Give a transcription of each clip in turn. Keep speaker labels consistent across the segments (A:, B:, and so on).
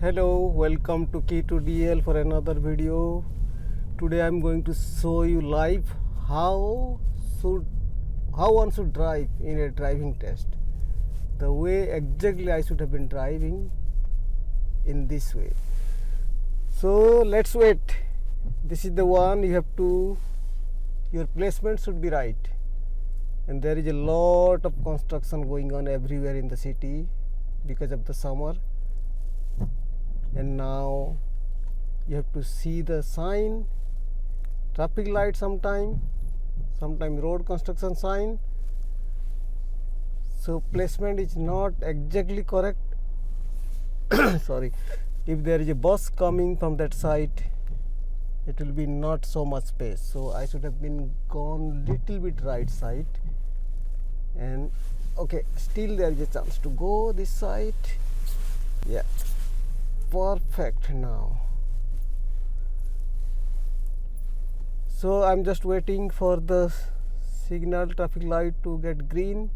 A: Hello, welcome to Key2dl for another video. Today I'm going to show you live how one should drive in a driving test. The way exactly I should have been driving in this way. So let's wait. This is the one you have to, your placement should be right. And there is a lot of construction going on everywhere in the city because of the summer. And now you have to see the sign, traffic light sometime road construction sign. So placement is not exactly correct. Sorry, if there is a bus coming from that side, it will be not so much space. So I should have been gone little bit right side. And okay, still there is a chance to go this side. Yeah. Perfect now. So I'm just waiting for the signal traffic light to get green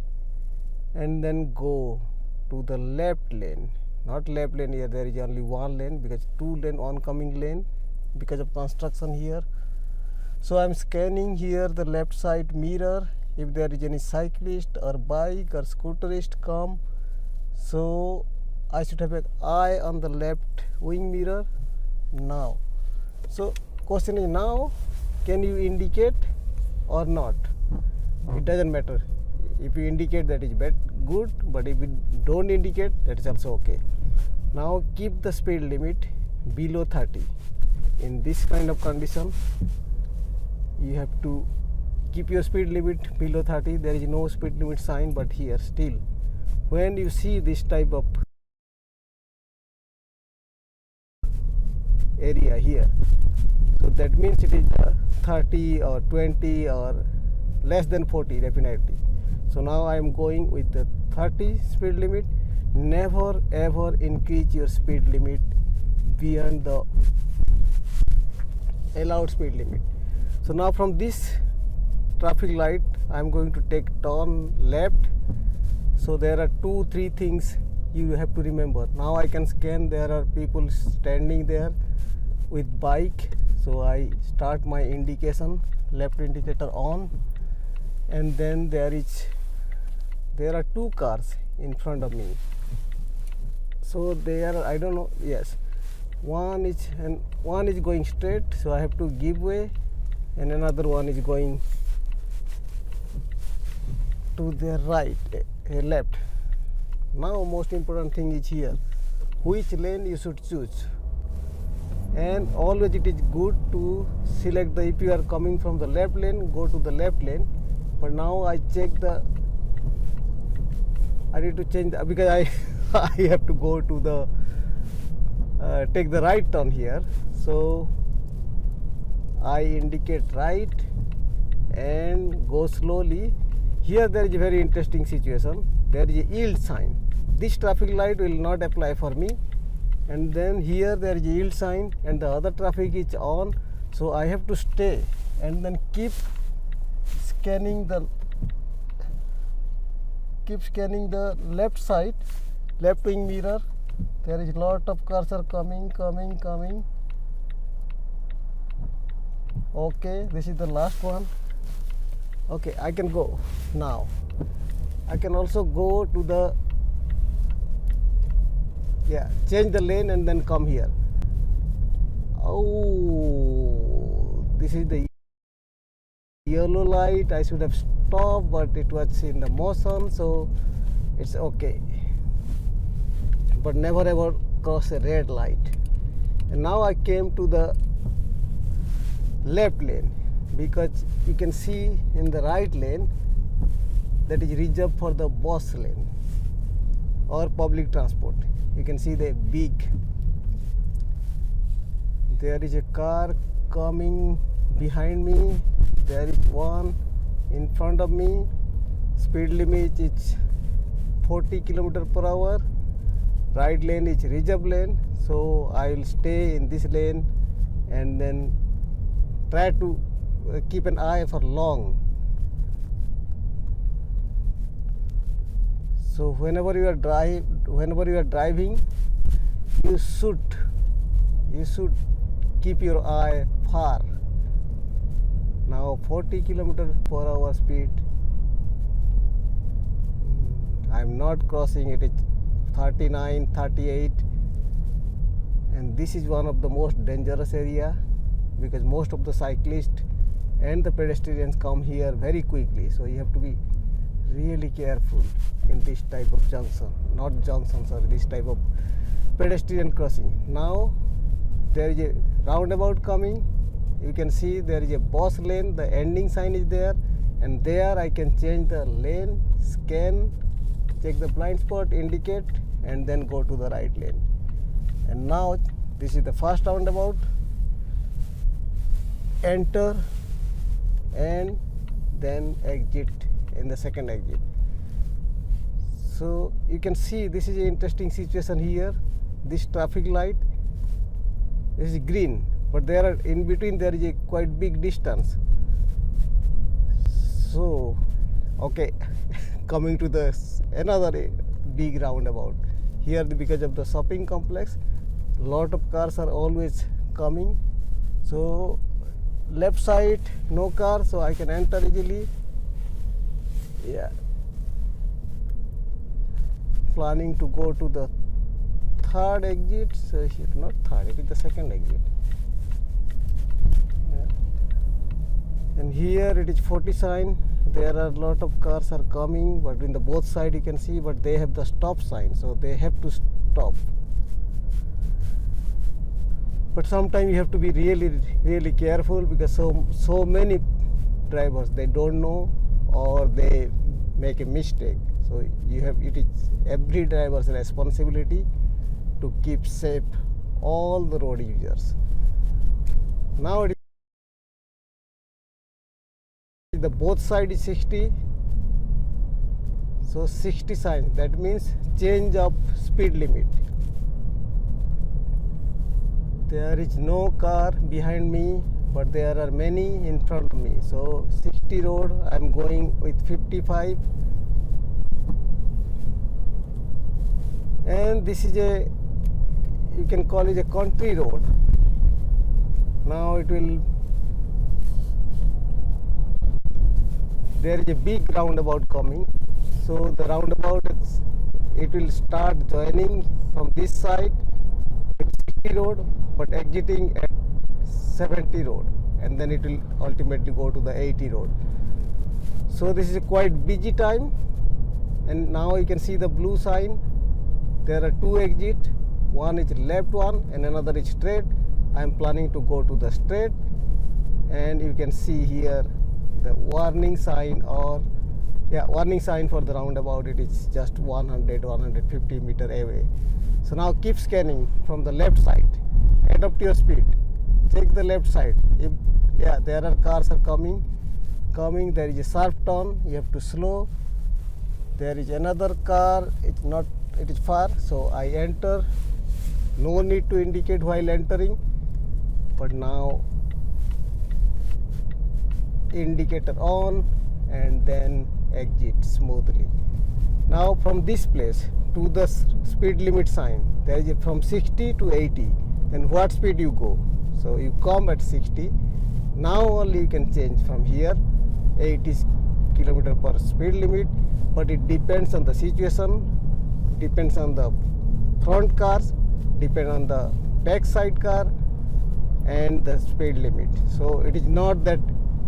A: and then go to the left lane. Not left lane here, there is only one lane because two lane oncoming lane because of construction here. So I'm scanning here the left side mirror if there is any cyclist or bike or scooterist come. So I should have an eye on the left wing mirror now. So question is now, can you indicate or not? It doesn't matter. If you indicate, that is good, but if you don't indicate, that is also okay. Now keep the speed limit below 30. In this kind of condition, you have to keep your speed limit below 30. There is no speed limit sign, but here still, when you see this type of area here, so that means it is 30 or 20 or less than 40 definitely. So now I am going with the 30 speed limit. Never ever increase your speed limit beyond the allowed speed limit. So now from this traffic light I am going to take turn left. So there are 2-3 things you have to remember. Now I can scan, there are people standing there with bike. So I start my indication, left indicator on, and then there are 2 cars in front of me. So they are, I don't know, yes, one is going straight, so I have to give way, and another one is going to the right, left. Now most important thing is here, which lane you should choose. And always it is good to select the, if you are coming from the left lane, go to the left lane. But now I check I need to change because I have to go to the take the right turn here. So I indicate right and go slowly. Here there is a very interesting situation. There is a yield sign. This traffic light will not apply for me. And then here there is a yield sign and the other traffic is on. So I have to stay and then keep scanning the left side, left wing mirror. There is a lot of cars are coming. Okay, this is the last one. Okay, I can go now. I can also go to the, change the lane and then come here. Oh, this is the yellow light. I should have stopped, but it was in the motion, so it's okay. But never ever cross a red light. And now I came to the left lane because you can see in the right lane that is reserved for the bus lane or public transport. You can see the big, there is a car coming behind me, there is one in front of me. Speed limit is 40 km/h. Right lane is reserve lane, so I will stay in this lane and then try to keep an eye for long. So whenever you are driving, you should keep your eye far. Now 40 km/h speed. I'm not crossing it. It's 39, 38, and this is one of the most dangerous area because most of the cyclists and the pedestrians come here very quickly. So you have to be really careful in this type of junction, not junction, sorry, this type of pedestrian crossing. Now there is a roundabout coming. You can see there is a boss lane, the ending sign is there, and there I can change the lane, scan, check the blind spot, indicate, and then go to the right lane. And now this is the first roundabout. Enter and then exit in the second exit. So you can see this is an interesting situation here. This traffic light is green, but there are in between there is a quite big distance. So okay, coming to the another big roundabout here, because of the shopping complex, lot of cars are always coming. So left side no car, so I can enter easily. Yeah, planning to go to the third exit. So here, not third, it is the second exit. Yeah. And here it is 40 sign. There are a lot of cars are coming, but in the both side you can see, but they have the stop sign, so they have to stop. But sometimes you have to be really careful because so many drivers, they don't know or they make a mistake. So it is every driver's responsibility to keep safe all the road users. Now it is the both side is 60. So 60 signs, that means change of speed limit. There is no car behind me, but there are many in front of me. So 60 road, I am going with 55. And this is a, you can call it a country road. Now it will, there is a big roundabout coming. So the roundabout, it will start joining from this side with 60 road, but exiting at 70 road, and then it will ultimately go to the 80 road. So this is a quite busy time, and now you can see the blue sign. There are two exits, one is left one and another is straight. I am planning to go to the straight, and you can see here the warning sign, or warning sign for the roundabout. It is just 150 meter away. So now keep scanning from the left side, adapt your speed, check the left side. If there are cars are coming, there is a sharp turn, you have to slow. There is another car, it is far, so I enter. No need to indicate while entering, but now indicator on and then exit smoothly. Now from this place to the speed limit sign, there is from 60 to 80. Then what speed you go? So you come at 60. Now only you can change from here 80 km/h speed limit, but it depends on the situation, depends on the front cars, depends on the back side car and the speed limit. So it is not that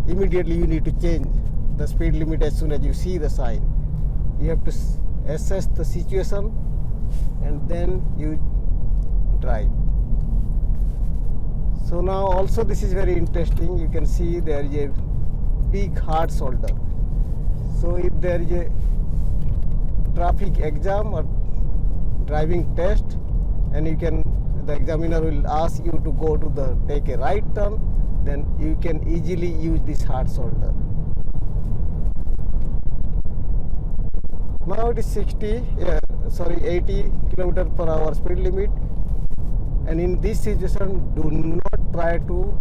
A: immediately you need to change the speed limit as soon as you see the sign. You have to assess the situation and then you drive. So now also this is very interesting. You can see there is a big hard shoulder. So if there is a traffic exam or driving test, and the examiner will ask you to go to take a right turn, then you can easily use this hard shoulder. Now it is 80 km/h speed limit, and in this situation do not try to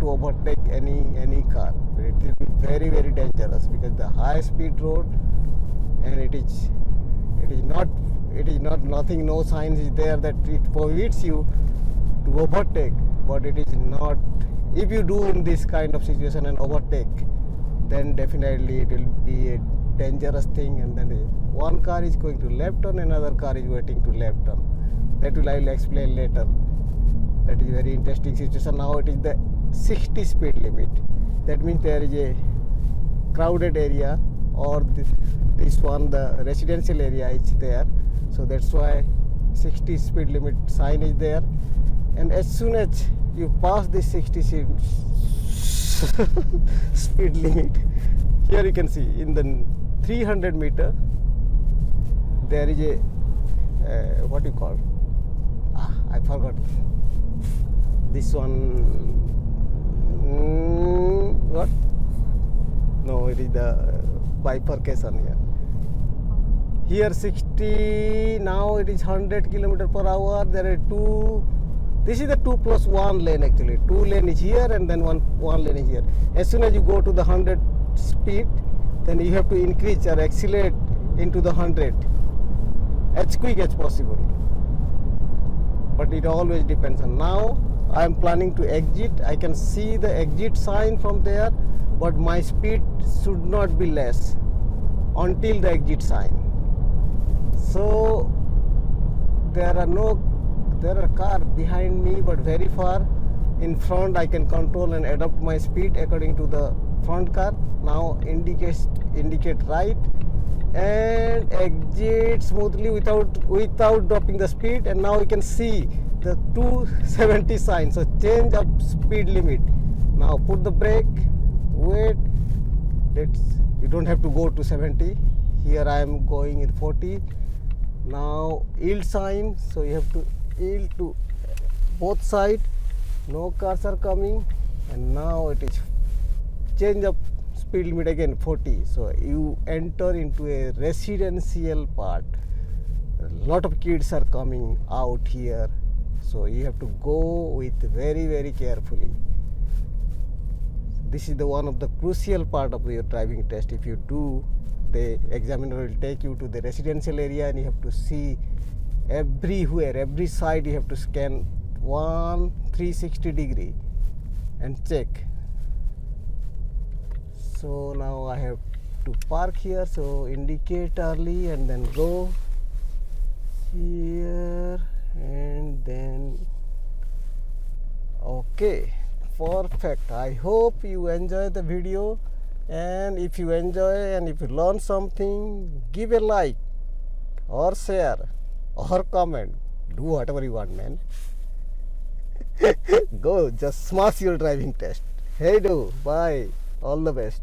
A: overtake any car. It will be very dangerous because the high speed road, and it is not it is not nothing, no signs is there that it forbids you to overtake, but it is not. If you do in this kind of situation and overtake, then definitely it will be a dangerous thing, and then one car is going to left turn, another car is waiting to left turn. That will I will explain later. That is very interesting situation. Now it is the 60 speed limit. That means there is a crowded area, or this one, the residential area is there, so that's why 60 speed limit sign is there. And as soon as you pass this 60 speed limit, here you can see in the 300 meter there is a what you call, I forgot this one, what, no, it is the bifurcation here 60, now it is 100 km per hour. There are two, this is the 2 plus 1 lane actually. 2 lane is here and then one lane is here. As soon as you go to the 100 speed, then you have to increase or accelerate into the 100 as quick as possible. But it always depends on. Now I am planning to exit. I can see the exit sign from there, but my speed should not be less until the exit sign. So there are cars behind me, but very far in front I can control and adapt my speed according to the front car. Now indicate right and exit smoothly without dropping the speed. And now you can see the 270 sign, so change of speed limit. Now put the brake, wait, you don't have to go to 70. Here I am going in 40. Now yield sign, so you have to yield to both sides. No cars are coming, and now it is change of speed limit again 40. So you enter into a residential part. A lot of kids are coming out here, so you have to go with very carefully. This is the one of the crucial part of your driving test. If you do, the examiner will take you to the residential area and you have to see everywhere, every side you have to scan 360 degree and check. So now I have to park here, so indicate early and then go here and then okay, perfect. I hope you enjoy the video, and if you enjoy and if you learn something, give a like or share or comment. Do whatever you want, man. Go, just smash your driving test. Hey do, bye, all the best.